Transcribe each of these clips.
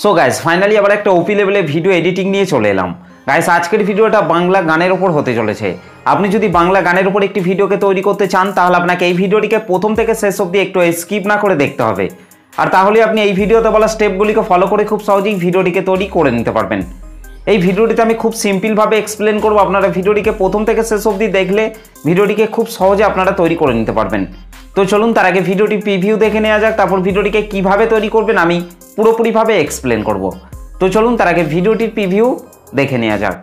So guys finally আবার একটা ওপি লেভেলে ভিডিও এডিটিং নিয়ে চলে এলাম। গাইস আজকের ভিডিওটা বাংলা গানের ওপর হতে চলেছে। আপনি যদি বাংলা গানের ওপর একটি ভিডিওকে তৈরি করতে চান তাহলে আপনাকে এই ভিডিওটিকে প্রথম থেকে শেষ অবধি একটু স্কিপ না করে দেখতে হবে। আর তাহলে আপনি এই ভিডিওতে বলা স্টেপগুলিকে ফলো করে খুব সহজেই ভিডিওটিকে তৈরি করে নিতে পারবেন। এই ভিডিওটিতে আমি খুব সিম্পলভাবে এক্সপ্লেন করব, আপনারা ভিডিওটিকে প্রথম থেকে শেষ অবধি দেখলে ভিডিওটিকে খুব সহজে আপনারা তৈরি করে নিতে পারবেন। তো চলুন তার আগে ভিডিওটি প্রিভিউ দেখে নেওয়া যাক, তারপর ভিডিওটিকে কিভাবে তৈরি করবেন আমি পুরোপুরিভাবে এক্সপ্লেন করব। তো চলুন তার আগে ভিডিওটির প্রিভিউ দেখে নেওয়া যাক।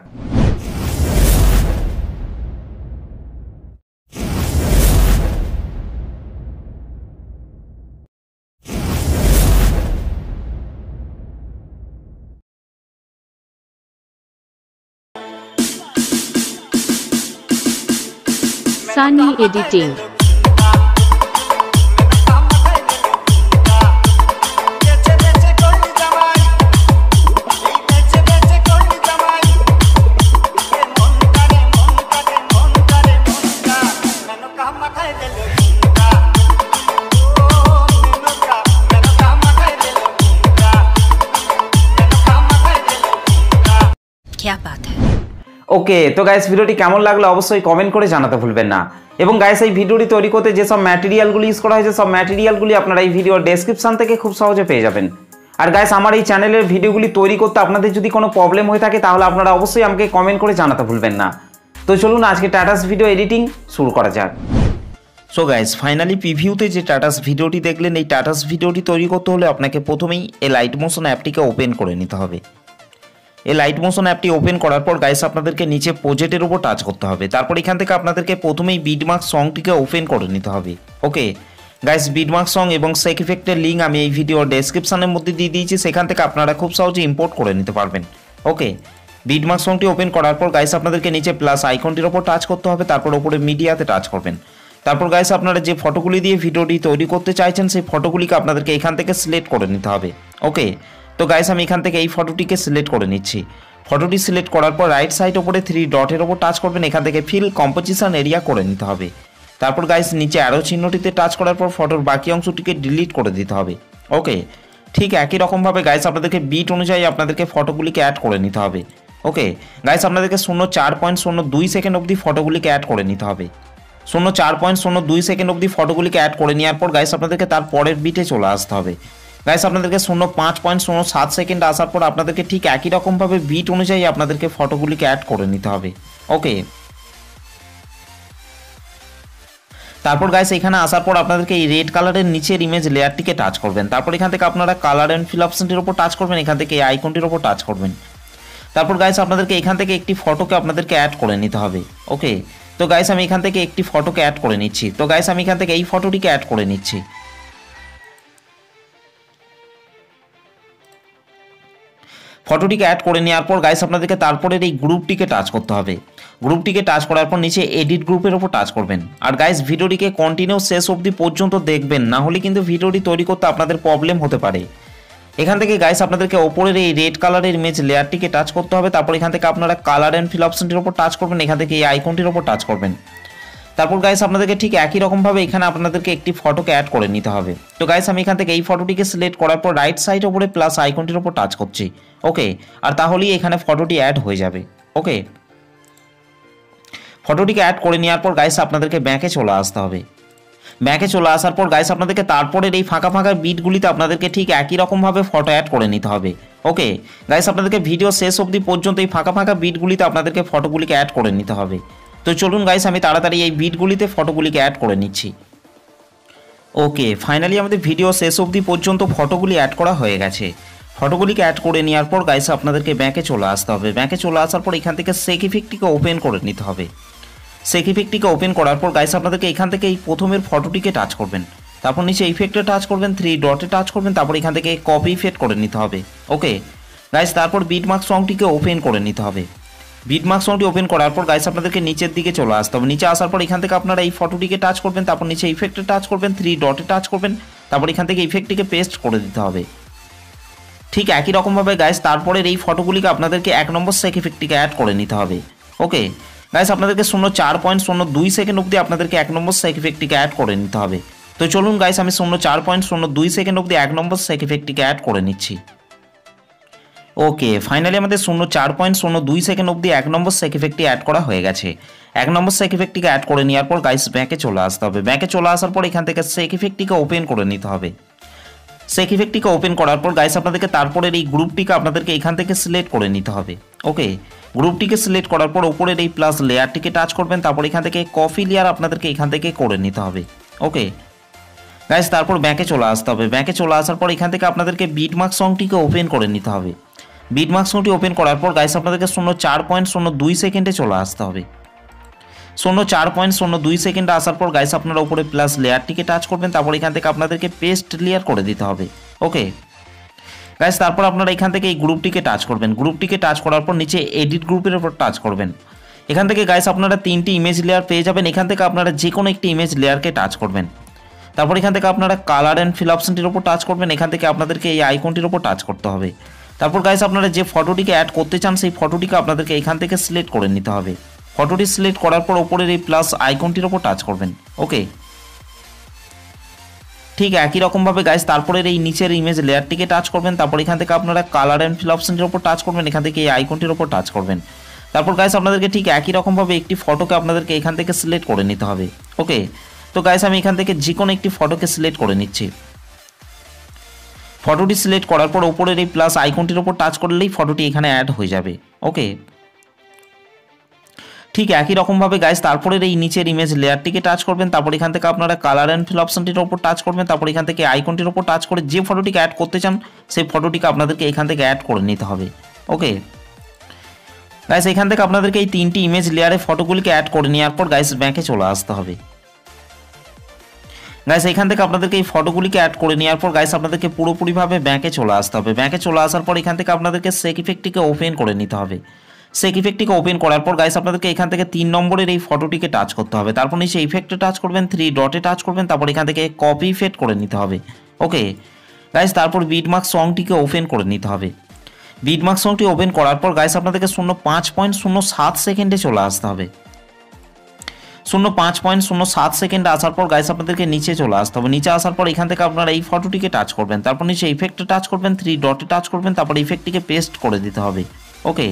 Sunny Editing। क्या बात है। ওকে, তো গাইস ভিডিওটি কেমন লাগলো অবশ্যই কমেন্ট করে জানাতে ভুলবেন না। এবং গাইস এই ভিডিওটি তৈরি করতে যেসব ম্যাটেরিয়ালগুলি ইউজ করা হয়েছে সব ম্যাটেরিয়ালগুলি আপনারা এই ভিডিওর ডেসক্রিপশন থেকে খুব সহজে পেয়ে যাবেন। আর গাইস আমার এই চ্যানেলের ভিডিওগুলি তৈরি করতে আপনাদের যদি কোনো প্রবলেম হয়ে থাকে তাহলে আপনারা অবশ্যই আমাকে কমেন্ট করে জানাতে ভুলবেন না। তো চলুন আজকে টাটাস ভিডিও এডিটিং শুরু করা যাক। সো গাইস ফাইনালি প্রিভিউতে যে টাটাস ভিডিওটি দেখলেন, এই টাটাস ভিডিওটি তৈরি করতে হলে আপনাকে প্রথমেই এই লাইট মোশন অ্যাপটিকে ওপেন করে নিতে হবে। এই লাইট মোশন অ্যাপটি ওপেন করার পর গাইস আপনাদেরকে নিচে প্রজেক্টের উপর টাচ করতে হবে। তারপর এখান থেকে আপনাদেরকে প্রথমেই বিটমার্ক সংটিকে ওপেন করে নিতে হবে। ওকে গাইস, বিটমার্ক সং এবং সেক ইফেক্টের লিঙ্ক আমি এই ভিডিওর ডেসক্রিপশনের মধ্যে দিয়ে দিয়েছি, সেখান থেকে আপনারা খুব সহজে ইম্পোর্ট করে নিতে পারবেন। ওকে, বিটমার্ক সংটি ওপেন করার পর গাইস আপনাদেরকে নিচে প্লাস আইকনটির ওপর টাচ করতে হবে, তারপর ওপরে মিডিয়াতে টাচ করবেন। তারপর গাইস আপনারা যে ফটোগুলি দিয়ে ভিডিওটি তৈরি করতে চাইছেন সেই ফটোগুলিকে আপনাদেরকে এখান থেকে সিলেক্ট করে নিতে হবে। ওকে, তো গাইস আমি এখান থেকে এই ফটোটিকে সিলেক্ট করে নিচ্ছি। ফটোটি সিলেক্ট করার পর রাইট সাইড ওপরে 3 ডটের ওপর টাচ করবেন, এখান থেকে ফিল কম্পোজিশন এরিয়া করে নিতে হবে। তারপর গাইস নিচে অ্যারো চিহ্নটিতে টাচ করার পর ফটোর বাকি অংশটিকে ডিলিট করে দিতে হবে। ওকে, ঠিক একই রকমভাবে গাইস আপনাদেরকে বিট অনুযায়ী আপনাদেরকে ফটোগুলিকে অ্যাড করে নিতে হবে। ওকে গাইস, আপনাদেরকে 0.4.02 সেকেন্ড অবধি ফটোগুলিকে অ্যাড করে নিতে হবে। 0.4.02 সেকেন্ড অবধি ফটোগুলিকে অ্যাড করে নেওয়ার পর গাইস আপনাদেরকে তার পরের বিটে চলে আসতে হবে। গাইস আপনাদেরকে 0.5.07 সেকেন্ড আসার পর আপনাদেরকে ঠিক একই রকমভাবে বিট অনুযায়ী আপনাদেরকে ফটোগুলিকে অ্যাড করে নিতে হবে। ওকে, তারপর গাইস এখানে আসার পর আপনাদেরকে এই রেড কালারের নিচের ইমেজ লেয়ারটিকে টাচ করবেন। তারপর এখান থেকে আপনারা কালার অ্যান্ড ফিল অপশনটির উপর টাচ করবেন, এখান থেকে এই আইকনটির উপর টাচ করবেন। তারপর গাইস আপনাদেরকে এখান থেকে একটি ফটোকে আপনাদেরকে অ্যাড করে নিতে হবে। ওকে, তো গাইস আমি এখান থেকে একটি ফটোকে অ্যাড করে নিচ্ছি। তো গাইস আমি এখান থেকে এই ফটোটিকে অ্যাড করে নিচ্ছি। ফটোটিকে অ্যাড করে নেওয়ার পর গাইস আপনাদেরকে তারপরের এই গ্রুপটিকে টাচ করতে হবে। গ্রুপটিকে টাচ করার পর নিচে এডিট গ্রুপের ওপর টাচ করবেন। আর গাইস ভিডিওটিকে কন্টিনিউ শেষ অবধি পর্যন্ত দেখবেন, না হলে কিন্তু ভিডিওটি তৈরি করতে আপনাদের প্রবলেম হতে পারে। এখান থেকে গাইস আপনাদেরকে ওপরের এই রেড কালারের ইমেজ লেয়ারটিকে টাচ করতে হবে। তারপর এখান থেকে আপনারা কালার অ্যান্ড ফিল অপশনটির ওপর টাচ করবেন, এখান থেকে এই আইকনটির ওপর টাচ করবেন। তারপর গাইস আপনাদেরকে ঠিক একই রকমভাবে এখানে আপনাদেরকে একটি ফটোকে অ্যাড করে নিতে হবে। তো গাইস আমি এখান থেকে এই ফটোটিকে সিলেক্ট করার পর রাইট সাইড ওপরে প্লাস আইকনটির ওপর টাচ করছি। ওকে, আর তাহলেই এখানে ফটোটি অ্যাড হয়ে যাবে। ওকে, ফটোটিকে অ্যাড করে নেওয়ার পর গাইস আপনাদেরকে ব্যাকে চলে আসতে হবে। ব্যাকে চলে আসার পর গাইস আপনাদেরকে তারপরের এই ফাঁকা ফাঁকা বিটগুলিতে আপনাদেরকে ঠিক একই রকমভাবে ফটো অ্যাড করে নিতে হবে। ওকে গাইস, আপনাদেরকে ভিডিও শেষ অবধি পর্যন্ত এই ফাঁকা ফাঁকা বিটগুলিতে আপনাদেরকে ফটোগুলিকে অ্যাড করে নিতে হবে। তো চলুন গাইস আমি তাড়াতাড়ি এই বিটগুলিতে ফটোগুলিকে অ্যাড করে নিচ্ছি। ওকে, ফাইনালি আমাদের ভিডিও শেষ অবধি পর্যন্ত ফটোগুলি অ্যাড করা হয়ে গেছে। ফটোগুলিকে অ্যাড করে নেওয়ার পর গাইস আপনাদেরকে ব্যাকে চলে আসতে হবে। ব্যাকে চলে আসার পর এখান থেকে সেক ইফেক্টটিকে ওপেন করে নিতে হবে। সেক ইফেক্টটিকে ওপেন করার পর গাইস আপনাদেরকে এখান থেকে এই প্রথমের ফটোটিকে টাচ করবেন, তারপর নিচে ইফেক্টে টাচ করবেন, 3 ডটে টাচ করবেন, তারপর এখান থেকে কপি ইফেক্ট করে নিতে হবে। ওকে গাইস, তারপর বিটমার্ক সংটিকে ওপেন করে নিতে হবে। বিটমার্ক সংটি ওপেন করার পর গাইস আপনাদেরকে নিচের দিকে চলে আসতে হবে। নিচে আসার পর এখান থেকে আপনারা এই ফটোটিকে টাচ করবেন, তারপর নিচে ইফেক্টে টাচ করবেন, 3 ডটে টাচ করবেন, তারপর এখান থেকে ইফেক্টটিকে পেস্ট করে দিতে হবে। ঠিক একই রকমভাবে গাইস তারপরের এই ফটোগুলিকে আপনাদেরকে 1 নম্বর সেক ইফেক্টটিকে অ্যাড করে নিতে হবে। ওকে গাইস, আপনাদেরকে 0.4.02 সেকেন্ড অবধি আপনাদেরকে 1 নম্বর সেক ইফেক্টটিকে অ্যাড করে নিতে হবে। তো চলুন গাইস আমি 0.4.02 সেকেন্ড অবধি 1 নম্বর সেক ইফেক্টটিকে অ্যাড করে নিচ্ছি। ওকে, ফাইনালি আমাদের 0.02 সেকেন্ড অবধি 1 নম্বর সেক ইফেক্টটি অ্যাড করা হয়ে গেছে। 1 নম্বর সেক ইফেক্টটিকে অ্যাড করে নেওয়ার পর গাইস ব্যাকে চলে আসতে হবে। ব্যাকে চলে আসার পর এখান থেকে সেক ইফেক্টটিকে ওপেন করে নিতে হবে। সেক ইফেক্টটিকে ওপেন করার পর গাইস আপনাদেরকে তারপরের এই গ্রুপটিকে আপনাদেরকে এখান থেকে সিলেক্ট করে নিতে হবে। ওকে, গ্রুপটিকে সিলেক্ট করার পর ওপরের এই প্লাস লেয়ারটিকে টাচ করবেন, তারপর এখান থেকে কপি লেয়ার আপনাদেরকে এখান থেকে করে নিতে হবে। ওকে গাইস, তারপর ব্যাকে চলে আসতে হবে। ব্যাকে চলে আসার পর এখান থেকে আপনাদেরকে বিটমার্ক সংটিকে ওপেন করে নিতে হবে। বিটমার্ক সংটি ওপেন করার পর গাইস আপনাদেরকে 0.02 সেকেন্ডে চলে আসতে হবে। 0.02 সেকেন্ডে আসার পর গাইস আপনারা উপরে প্লাস লেয়ারটিকে টাচ করবেন, তারপর এখান থেকে আপনাদেরকে পেস্ট লেয়ার করে দিতে হবে। ওকে গাইস, তারপর আপনারা এখান থেকে এই গ্রুপটিকে টাচ করবেন। গ্রুপটিকে টাচ করার পর নিচে এডিট গ্রুপের উপর টাচ করবেন। এখান থেকে গাইস আপনারা 3টি ইমেজ লেয়ার পেয়ে যাবেন। এখান থেকে আপনারা যে কোনো একটি ইমেজ লেয়ারকে টাচ করবেন। তারপর এখান থেকে আপনারা কালার অ্যান্ড ফিল অপশনটির উপর টাচ করবেন। এখান থেকে আপনাদেরকে এই আইকনটির উপর টাচ করতে হবে। তারপর গাইস আপনারা যে ফটোটিকে অ্যাড করতে চান সেই ফটোটিকে আপনাদেরকে এখান থেকে সিলেক্ট করে নিতে হবে। ফটোটি সিলেক্ট করার পর ওপরের এই প্লাস আইকনটির উপর টাচ করবেন। ওকে, ঠিক একই রকমভাবে গাইস তারপরের এই নিচের ইমেজ লেয়ারটিকে টাচ করবেন। তারপর এখান থেকে আপনারা কালার অ্যান্ড ফিল অপশনটির উপর টাচ করবেন। এখান থেকে এই আইকনটির উপর টাচ করবেন। তারপর গাইস আপনাদেরকে ঠিক একই রকমভাবে একটি ফটোকে আপনাদেরকে এখান থেকে সিলেক্ট করে নিতে হবে। ওকে, তো গাইস আমি এখান থেকে যে কোনো একটি ফটোকে সিলেক্ট করে নিচ্ছি। ফটোটি সিলেক্ট করার পর উপরের এই প্লাস আইকনটির উপর টাচ করলেই ফটোটি এখানে অ্যাড হয়ে যাবে। ওকে, ঠিক একই রকমভাবে গাইস তারপরের এই নিচের ইমেজ লেয়ারটিকে টাচ করবেন। তারপর এখান থেকে আপনারা কালার অ্যান্ড ফিল অপশনটির উপর টাচ করবেন। তারপর এখান থেকে আইকনটির উপর টাচ করে যে ফটোটিকে অ্যাড করতে চান সেই ফটোটিকে আপনাদেরকে এখান থেকে অ্যাড করে নিতে হবে। ওকে গাইস, এখান থেকে আপনাদেরকে এই 3টি ইমেজ লেয়ারে ফটোগুলিকে অ্যাড করে নেওয়ার পর গাইস ব্যাকে চলে আসতে হবে। গাইস এখান থেকে আপনাদেরকে এই ফটোগুলিকে অ্যাড করে নেওয়ার পর গাইস আপনাদেরকে পুরোপুরিভাবে ব্যাকে চলে আসতে হবে। ব্যাকে চলে আসার পর এখান থেকে আপনাদেরকে সেক ইফেক্টটিকে ওপেন করে নিতে হবে। সেক ইফেক্টটিকে ওপেন করার পর গাইস আপনাদেরকে এখান থেকে 3 নম্বরের এই ফটোটিকে টাচ করতে হবে। তারপর নিচে ইফেক্টে টাচ করবেন, 3 ডটে টাচ করবেন, তারপর এখান থেকে কপি ইফেক্ট করে নিতে হবে। ওকে গাইস, তারপর বিটমার্ক সংটিকে ওপেন করে নিতে হবে। বিটমার্ক সংটি ওপেন করার পর গাইস আপনাদেরকে 5.07 সেকেন্ডে চলে আসতে হবে। 5.07 সেকেন্ডে আসার পর গাইস আপনাদেরকে নিচে চলে আসতে হবে। নিচে আসার পর এখান থেকে আপনারা এই ফটোটিকে টাচ করবেন। তারপর নিচে ইফেক্টে টাচ করবেন, 3 ডটে টাচ করবেন, তারপর ইফেক্টটিকে পেস্ট করে দিতে হবে। ওকে,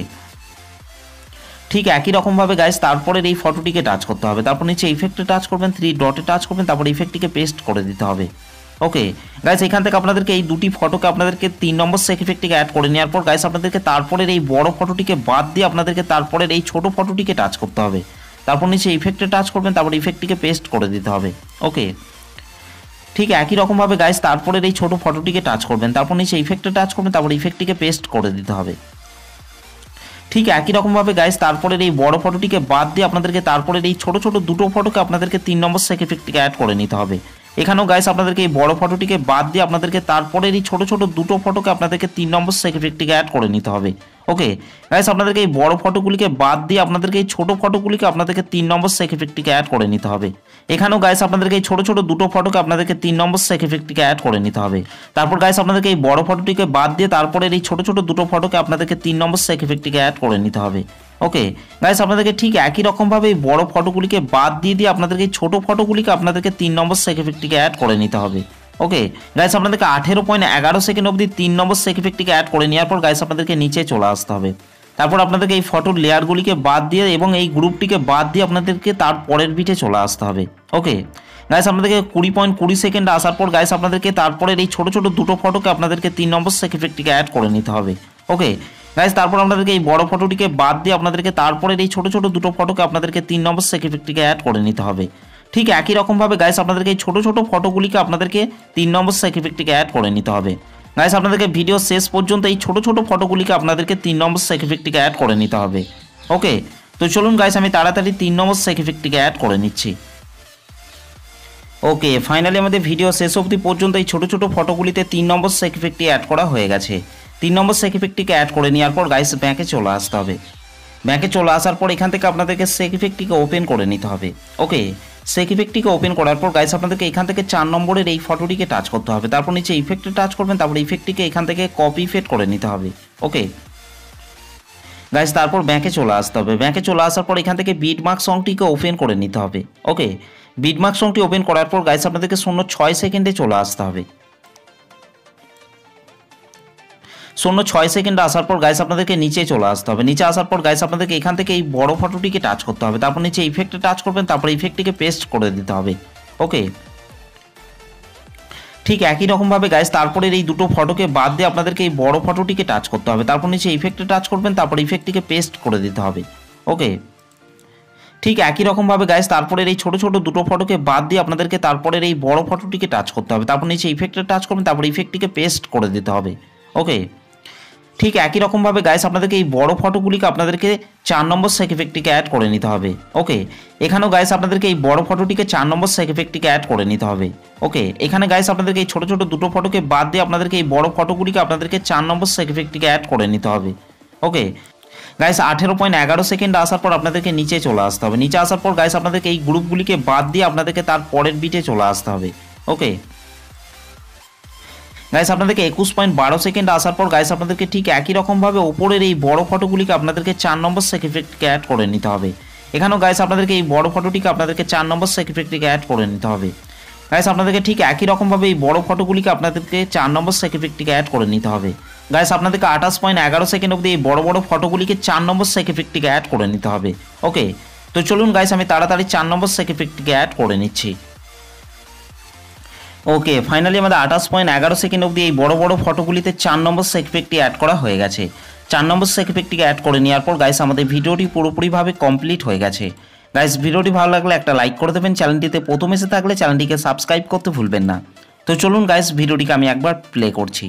ঠিক একই রকমভাবে গাইস তারপরের এই ফটোটিকে টাচ করতে হবে। তারপর নিচে ইফেক্টে টাচ করবেন, 3 ডটে টাচ করবেন, তারপর ইফেক্টটিকে পেস্ট করে দিতে হবে। ওকে গাইস, এখান থেকে আপনাদেরকে এই দুটি ফটোকে আপনাদেরকে 3 নম্বর সেক ইফেক্টটিকে অ্যাড করে নেওয়ার পর গাইস আপনাদেরকে তারপরের এই বড় ফটোটিকে বাদ দিয়ে আপনাদেরকে তারপরের এই ছোট ফটোটিকে টাচ করতে হবে। তারপর নিচে ইফেক্টে টাচ করবেন, তারপর ইফেক্টটিকে পেস্ট করে দিতে হবে। ওকে, ঠিক একই রকমভাবে গাইস তারপরের এই ছোট ফটোটিকে টাচ করবেন। তারপর নিচে ইফেক্টে টাচ করবেন, তারপর ইফেক্টটিকে পেস্ট করে দিতে হবে। ঠিক একই রকমভাবে গাইস তারপরের এই বড় ফটোটিকে বাদ দিয়ে আপনাদেরকে তারপরের এই ছোট ছোট দুটো ফটোকে আপনাদেরকে 3 নম্বর সেক ইফেক্টটিকে অ্যাড করে নিতে হবে। এখানেও গাইস আপনাদেরকে এই বড় ফটোটিকে বাদ দিয়ে আপনাদেরকে তারপরের এই ছোট ছোট দুটো ফটোকে আপনাদেরকে 3 নম্বর সেক ইফেক্টটিকে অ্যাড করে নিতে হবে। ওকে গাইস, আপনাদেরকে এই বড় ফটোগুলিকে বাদ দিয়ে আপনাদেরকে এই ছোট ফটোগুলিকে আপনাদেরকে 3 নম্বর সেক ইফেক্টটিকে অ্যাড করে নিতে হবে। এখানেও গাইস আপনাদেরকে এই ছোট ছোট দুটো ফটোকে আপনাদেরকে 3 নম্বর সেক ইফেক্টটিকে অ্যাড করে নিতে হবে। তারপর গাইস আপনাদেরকে এই বড় ফটোটিকে বাদ দিয়ে তারপরের এই ছোট ছোট দুটো ফটোকে আপনাদেরকে 3 নম্বর সেক ইফেক্টটিকে অ্যাড করে নিতে হবে। ওকে গাইস, আপনাদেরকে ঠিক একই রকমভাবে এই বড় ফটোগুলিকে বাদ দিয়ে আপনাদেরকে এই ছোট ফটোগুলিকে আপনাদেরকে 3 নম্বর সেক ইফেক্টটিকে অ্যাড করে নিতে হবে। ওকে গাইস, আপনাদেরকে 18.11 সেকেন্ড অবধি 3 নম্বর সেক ইফেক্টটিকে অ্যাড করে নেওয়ার পর গাইস আপনাদেরকে নিচে চলে আসতে হবে। তারপর আপনাদেরকে এই ফটোর লেয়ারগুলিকে বাদ দিয়ে এবং এই গ্রুপটিকে বাদ দিয়ে আপনাদেরকে তার পরের বিটে চলে আসতে হবে। ওকে গাইস, আপনাদেরকে 20.20 সেকেন্ড আসার পর গাইস আপনাদেরকে তারপরের এই ছোট ছোট দুটো ফটোকে আপনাদেরকে 3 নম্বর সেক ইফেক্টটিকে অ্যাড করে নিতে হবে। ওকে গাইস, তারপর আপনাদেরকে এই বড় ফটোটিকে বাদ দিয়ে আপনাদেরকে তারপরের এই ছোট ছোট দুটো ফটোকে আপনাদেরকে 3 নম্বর সেক ইফেক্টটিকে অ্যাড করে নিতে হবে। ঠিক একই রকমভাবে গাইস আপনাদেরকে এই ছোট ছোট ফটোগুলিকে আপনাদেরকে 3 নম্বর সেক ইফেক্টটিকে অ্যাড করে নিতে হবে। গাইস, আপনাদেরকে ভিডিও শেষ পর্যন্ত এই ছোট ছোট ফটোগুলিকে আপনাদেরকে 3 নম্বর সেক ইফেক্টটিকে অ্যাড করে নিতে হবে। ওকে, তো চলুন গাইস আমি তাড়াতাড়ি 3 নম্বর সেক ইফেক্টটিকে অ্যাড করে নিচ্ছি। ওকে, ফাইনালি আমাদের ভিডিও শেষ অবধি পর্যন্ত এই ছোট ছোট ফটোগুলিতে 3 নম্বর সেক ইফেক্টটি অ্যাড করা হয়ে গেছে। 3 নম্বর সেক ইফেক্টটিকে অ্যাড করে নেওয়ার পর গাইস ব্যাকে চলে আসতে হবে। ব্যাকে চলে আসার পর এখান থেকে আপনাদেরকে সেক ইফেক্টটিকে ওপেন করে নিতে হবে। ওকে, সেক ইফেক্টটিকে ওপেন করার পর গাইস আপনাদেরকে এখান থেকে 4 নম্বরের এই ফটোটিকে টাচ করতে হবে। তারপর নিচে ইফেক্টে টাচ করবেন, তারপর ইফেক্টটিকে এখান থেকে কপি ইফেক্ট করে নিতে হবে। ওকে গাইস, তারপর ব্যাকে চলে আসতে হবে। ব্যাকে চলে আসার পর এখান থেকে বিটমার্ক সংটিকে ওপেন করে নিতে হবে। ওকে, বিটমার্ক সংটি ওপেন করার পর গাইস আপনাদেরকে 0.6 সেকেন্ডে চলে আসতে হবে। 0.6 সেকেন্ড আসার পর গাইস আপনাদেরকে নিচে চলে আসতে হবে। নিচে আসার পর গাইস আপনাদেরকে এখান থেকে এই বড় ফটোটিকে টাচ করতে হবে, তারপর নিচে ইফেক্টে টাচ করবেন, তারপর ইফেক্টটিকে পেস্ট করে দিতে হবে। ওকে, ঠিক একই রকমভাবে গাইস তারপরে এই দুটো ফটোকে বাদ দিয়ে আপনাদেরকে এই বড় ফটোটিকে টাচ করতে হবে, তারপর নিচে ইফেক্টে টাচ করবেন, তারপর ইফেক্টটিকে পেস্ট করে দিতে হবে। ওকে, ঠিক একই রকমভাবে গাইস তারপরের এই ছোট ছোট দুটো ফটোকে বাদ দিয়ে আপনাদেরকে তারপরের এই বড় ফটোটিকে টাচ করতে হবে, তারপর নিচে ইফেক্টে টাচ করবেন, তারপর ইফেক্টটিকে পেস্ট করে দিতে হবে। ওকে, ঠিক একই রকমভাবে গাইস আপনাদেরকে এই বড় ফটোগুলিকে আপনাদেরকে 4 নম্বর সেক ইফেক্টটিকে অ্যাড করে নিতে হবে। ওকে, এখানেও গাইস আপনাদেরকে এই বড় ফটোটিকে 4 নম্বর সেক ইফেক্টটিকে অ্যাড করে নিতে হবে। ওকে, এখানে গাইস আপনাদেরকে এই ছোট ছোট দুটো ফটোকে বাদ দিয়ে আপনাদেরকে এই বড় ফটোগুলিকে আপনাদেরকে 4 নম্বর সেক ইফেক্টটিকে অ্যাড করে নিতে হবে। ওকে গাইস 18.11 সেকেন্ড আসার পর আপনাদেরকে নিচে চলে আসতে হবে। নিচে আসার পর গাইস আপনাদেরকে এই গ্রুপগুলিকে বাদ দিয়ে আপনাদেরকে তার পরের বিটে চলে আসতে হবে। ওকে গাইস আপনাদেরকে 21.12 সেকেন্ড আসার পর গাইস আপনাদেরকে ঠিক একই রকমভাবে ওপরের এই বড় ফটোগুলিকে আপনাদেরকে 4 নম্বর সেক ইফেক্টকে অ্যাড করে নিতে হবে। এখানেও গাইস আপনাদেরকে এই বড় ফটোটিকে আপনাদেরকে 4 নম্বর সেক ইফেক্টকে অ্যাড করে নিতে হবে। গাইস আপনাদেরকে ঠিক একই রকমভাবে এই বড় ফটোগুলিকে আপনাদেরকে 4 নম্বর সেক ইফেক্টকে অ্যাড করে নিতে হবে। গাইস আপনাদেরকে 28.11 সেকেন্ড অবধি এই বড় বড় ফটোগুলিকে 4 নম্বর সেক ইফেক্টটিকে অ্যাড করে নিতে হবে। ওকে, তো চলুন গাইস আমি তাড়াতাড়ি 4 নম্বর সেক ইফেক্টটিকে অ্যাড করে নিচ্ছি। ওকে, ফাইনালি আমাদের 28.11 সেকেন্ড অবধি এই বড় বড় ফটোগুলিতে 4 নম্বর সেক ইফেক্টটি অ্যাড করা হয়ে গেছে। 4 নম্বর সেক ইফেক্টটিকে অ্যাড করে নেওয়ার পর গাইস আমাদের ভিডিওটি পুরোপুরিভাবে কমপ্লিট হয়ে গেছে। গাইস ভিডিওটি ভালো লাগলে একটা লাইক করে দেবেন, চ্যানেলটিতে প্রথম এসে থাকলে চ্যানেলটিকে সাবস্ক্রাইব করতে ভুলবেন না। তো চলুন গাইস ভিডিওটিকে আমি একবার প্লে করছি।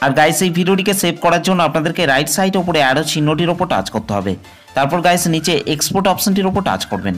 আর গাইস এই ভিডিওটিকে সেভ করার জন্য আপনাদেরকে রাইট সাইড ওপরে অ্যারো চিহ্নটির ওপর টাচ করতে হবে, তারপর গাইস নিচে এক্সপোর্ট অপশনটির ওপর টাচ করবেন।